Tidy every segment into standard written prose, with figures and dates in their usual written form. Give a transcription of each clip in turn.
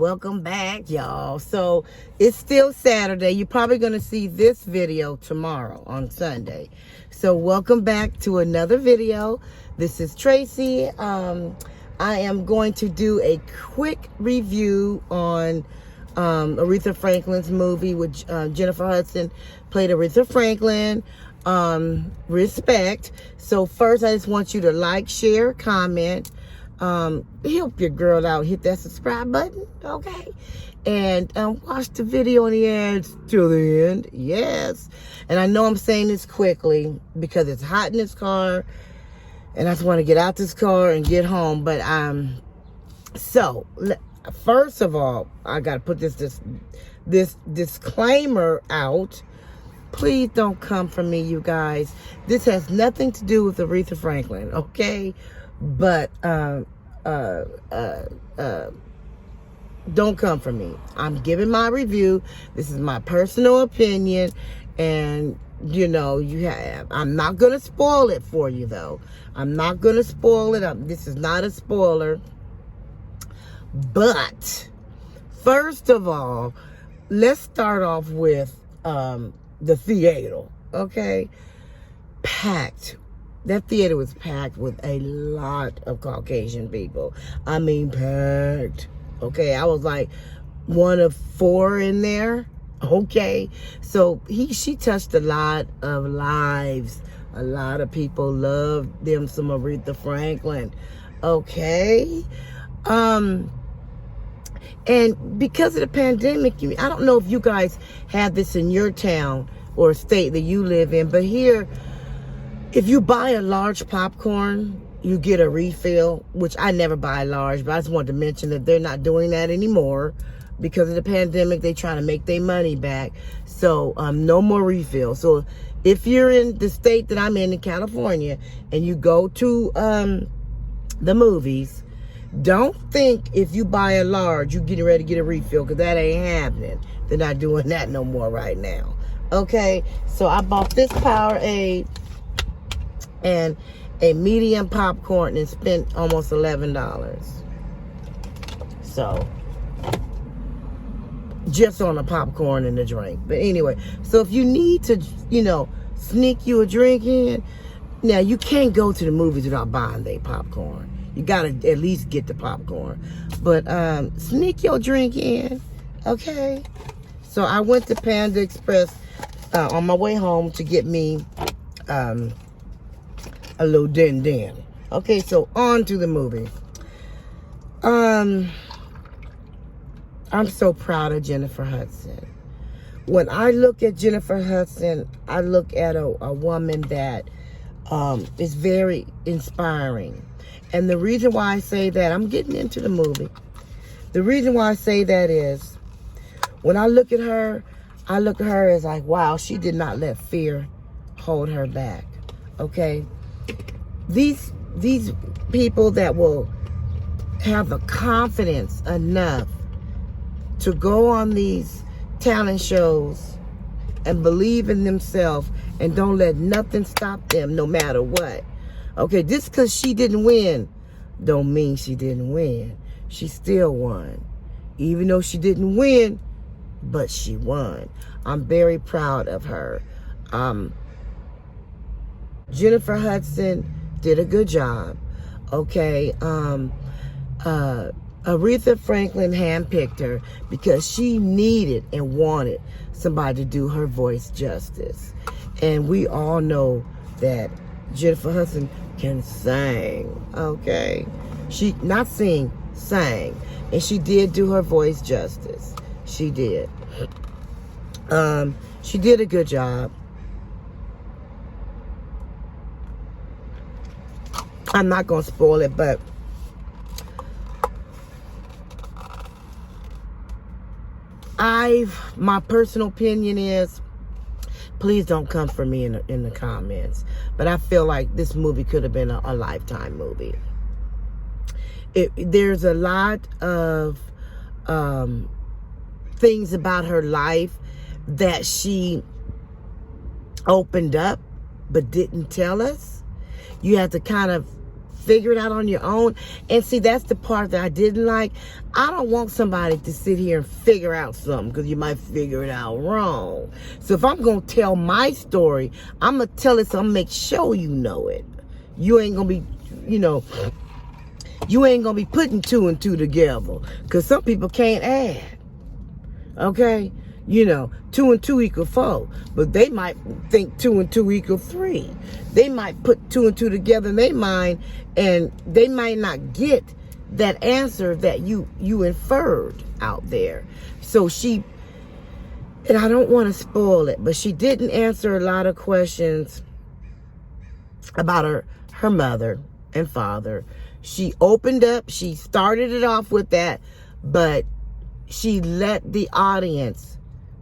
Welcome back, y'all. So it's still Saturday. You're probably going to see this video tomorrow on Sunday. So welcome back to another video. This is Tracy. I am going to do a quick review on Aretha Franklin's movie with Jennifer Hudson played Aretha Franklin. Respect. So first, I just want you to like, share, comment. Help your girl out. Hit that subscribe button, okay? And watch the video and the ads till the end. Yes. And I know I'm saying this quickly because it's hot in this car, and I just want to get out this car and get home. But so first of all, I got to put this disclaimer out. Please don't come for me, you guys. This has nothing to do with Aretha Franklin, okay? But don't come for me. I'm giving my review. This is my personal opinion, and you know, I'm not gonna spoil it for you, though. I'm not gonna spoil it. This is not a spoiler. But first of all, let's start off with the theater, okay? Packed. That theater was packed with a lot of Caucasian people. I mean, packed. Okay, I was like one of 4 in there. Okay, so she touched a lot of lives. A lot of people loved them some Aretha Franklin. Okay, and because of the pandemic, I don't know if you guys have this in your town or state that you live in, but here, if you buy a large popcorn, you get a refill, which I never buy large, but I just wanted to mention that they're not doing that anymore because of the pandemic. They're trying to make their money back. So no more refill. So if you're in the state that I'm in California, and you go to the movies, don't think if you buy a large, you're getting ready to get a refill, because that ain't happening. They're not doing that no more right now. Okay, so I bought this Powerade and a medium popcorn and spent almost $11. So just on the popcorn and the drink. But anyway, so if you need to, sneak you a drink in, now you can't go to the movies without buying their popcorn. You gotta at least get the popcorn. But sneak your drink in, okay? So I went to Panda Express on my way home to get me a little din. Okay, so on to the movie. I'm so proud of Jennifer Hudson. When I look at Jennifer Hudson, I look at a woman that is very inspiring. And the reason why I say that, I'm getting into the movie. The reason why I say that is, when I look at her as like, wow, she did not let fear hold her back. Okay? These people that will have the confidence enough to go on these talent shows and believe in themselves and don't let nothing stop them no matter what. Okay, just because she didn't win don't mean she didn't win. She still won. Even though she didn't win, but she won. I'm very proud of her. Jennifer Hudson did a good job. Okay, Aretha Franklin handpicked her because she needed and wanted somebody to do her voice justice. And we all know that Jennifer Hudson can sing, okay? She, not sing, sang. And she did do her voice justice. She did. She did a good job. I'm not going to spoil it, but my personal opinion is, please don't come for me in the comments. But I feel like this movie could have been a Lifetime movie. There's a lot of things about her life that she opened up but didn't tell us. You have to kind of figure it out on your own. And see, that's the part that I didn't like. I don't want somebody to sit here and figure out something, because you might figure it out wrong. So if I'm going to tell my story, I'm going to tell it so I'm going to make sure you know it. You ain't going to be, you ain't going to be putting 2 and 2 together, because some people can't add. Okay? 2 and 2 equal 4. But they might think 2 and 2 equal 3. They might put 2 and 2 together in their mind, and they might not get that answer that you inferred out there. So and I don't want to spoil it, but she didn't answer a lot of questions about her mother and father. She opened up, she started it off with that, but she let the audience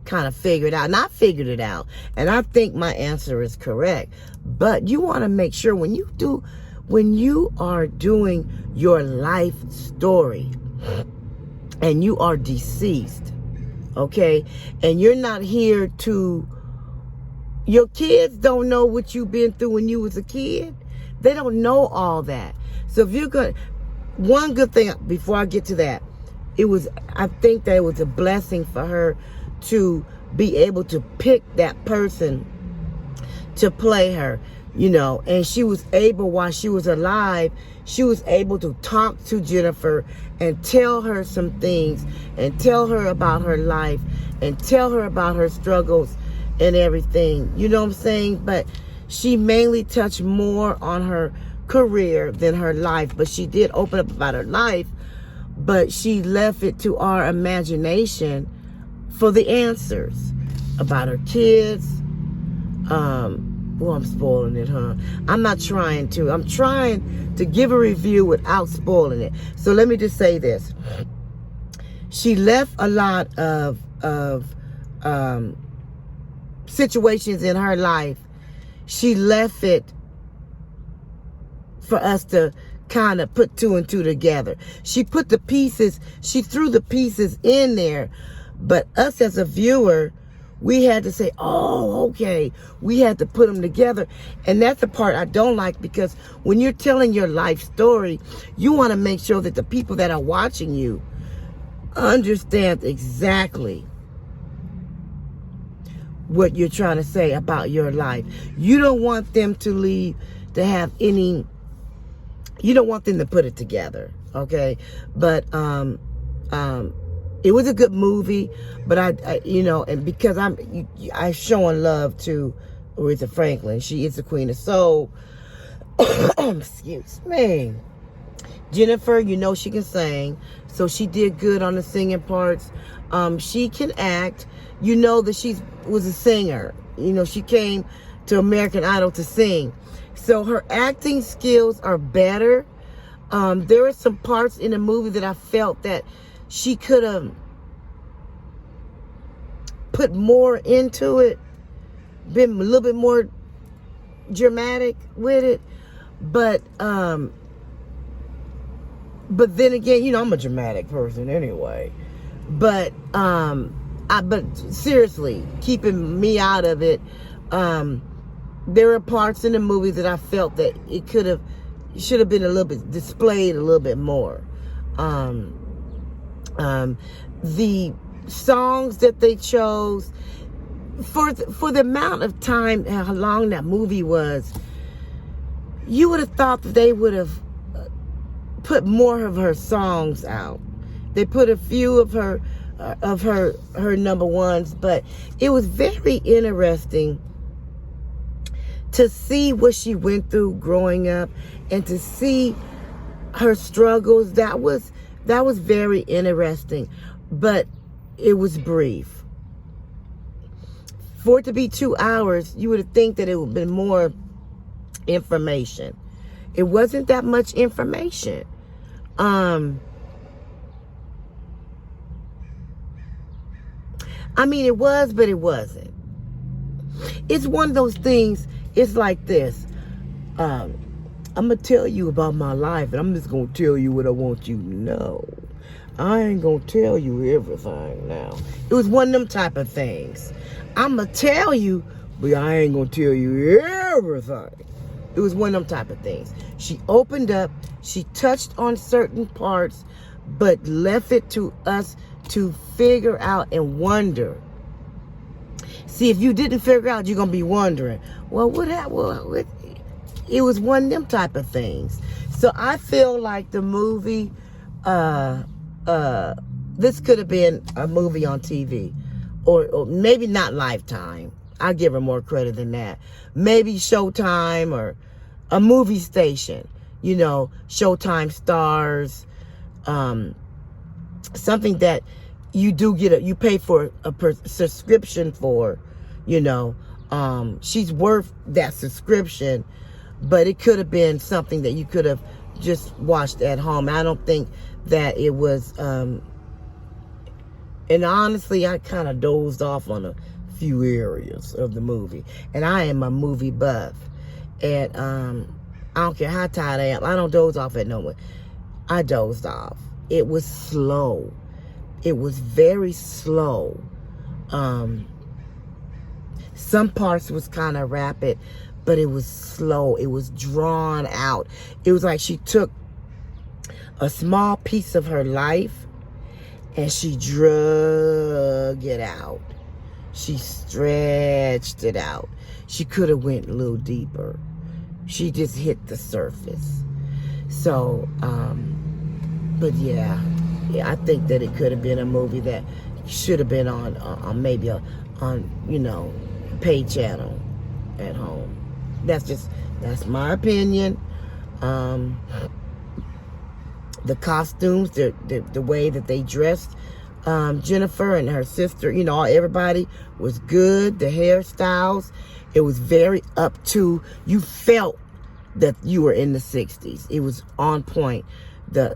kind of figure it out. And I figured it out. And I think my answer is correct. But you want to make sure when you are doing your life story and you are deceased, okay, and you're not here your kids don't know what you've been through when you was a kid. They don't know all that. So if you're going, one good thing before I get to that, I think that it was a blessing for her to be able to pick that person to play her, and she was able, while she was alive, she was able to talk to Jennifer and tell her some things and tell her about her life and tell her about her struggles and everything. You know what I'm saying? But she mainly touched more on her career than her life. But she did open up about her life, but she left it to our imagination for the answers about her kids. I'm spoiling it, huh? I'm not trying to. I'm trying to give a review without spoiling it. So let me just say this. She left a lot of situations in her life. She left it for us to kind of put 2 and 2 together. She threw the pieces in there, but us as a viewer, we had to say, oh, okay. We had to put them together. And that's the part I don't like, because when you're telling your life story, you want to make sure that the people that are watching you understand exactly what you're trying to say about your life. You don't want them you don't want them to put it together, okay? But it was a good movie, but I and because I'm showing love to Aretha Franklin. She is the queen of soul. Excuse me. Jennifer, she can sing, so she did good on the singing parts. She can act. That she was a singer. She came to American Idol to sing. So her acting skills are better. There are some parts in the movie that I felt that she could have put more into it, been a little bit more dramatic with it. But then again, I'm a dramatic person anyway. But seriously, keeping me out of it, there are parts in the movie that I felt that it should have been a little bit displayed a little bit more. The songs that they chose for the amount of time, how long that movie was, you would have thought that they would have put more of her songs out. They put a few of her number ones, but it was very interesting to see what she went through growing up and to see her struggles. That was very interesting, but it was brief. For it to be 2 hours, you would think that it would have been more information. It wasn't that much information. It was, but it wasn't. It's one of those things. It's like this. I'm going to tell you about my life, and I'm just going to tell you what I want you to know. I ain't going to tell you everything now. It was one of them type of things. I'm going to tell you, but I ain't going to tell you everything. It was one of them type of things. She opened up, she touched on certain parts, but left it to us to figure out and wonder. See, if you didn't figure out, you're going to be wondering, well, what happened? Well, it was one of them type of things. So I feel like the movie, this could have been a movie on TV, or maybe not Lifetime. I'll give her more credit than that. Maybe Showtime or a movie station, you know, Showtime Stars, something that you do get you pay for a subscription for, you know. She's worth that subscription, but it could have been something that you could have just watched at home. I don't think that it was, and honestly, I kind of dozed off on a few areas of the movie, and I am a movie buff, and I don't care how tired I am, I don't doze off at no one. I dozed off. It was slow. It was very slow. Some parts was kind of rapid, but it was slow. It was drawn out. It was like she took a small piece of her life and she drug it out. She stretched it out. She could have went a little deeper. She just hit the surface. So, but yeah, I think that it could have been a movie that should have been on maybe on, you know, pay channel at home. That's my opinion. The costumes, the way that they dressed Jennifer and her sister, you know, everybody was good. The hairstyles, it was very up to, you felt that you were in the 60s. It was on point. The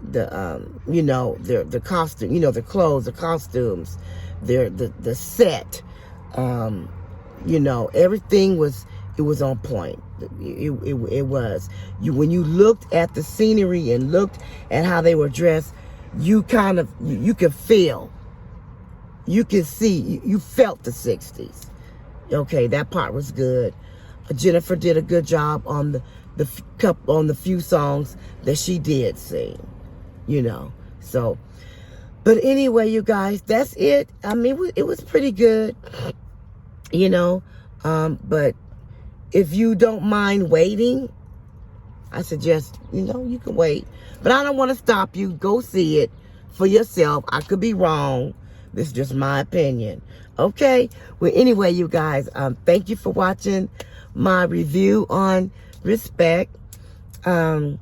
you know, the costume, you know, the clothes, the costumes, the set, you know, everything was, it was on point. It was. When you looked at the scenery and looked at how they were dressed, you kind of, you could feel, you could see, you felt the 60s. Okay, that part was good. Jennifer did a good job on the few songs that she did sing, you know. So, but anyway, you guys, that's it. I mean, it was pretty good, you know. But if you don't mind waiting, I suggest, you know, you can wait. But I don't want to stop you. Go see it for yourself. I could be wrong. This is just my opinion. Okay? Well, anyway, you guys, thank you for watching my review on Respect. Again,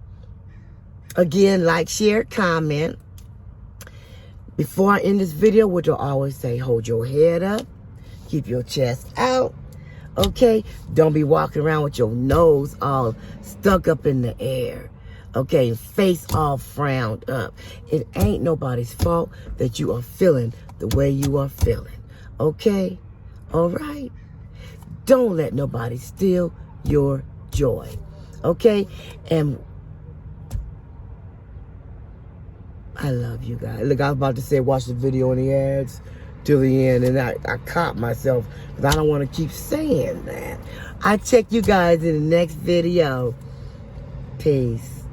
like, share, comment. Before I end this video, which I always say, hold your head up. Keep your chest out. Okay? Don't be walking around with your nose all stuck up in the air. Okay? Face all frowned up. It ain't nobody's fault that you are feeling the way you are feeling. Okay? All right? Don't let nobody steal your joy. Okay? And I love you guys. Look, I was about to say watch the video and the ads till the end, and I caught myself because I don't want to keep saying that. I check you guys in the next video. Peace.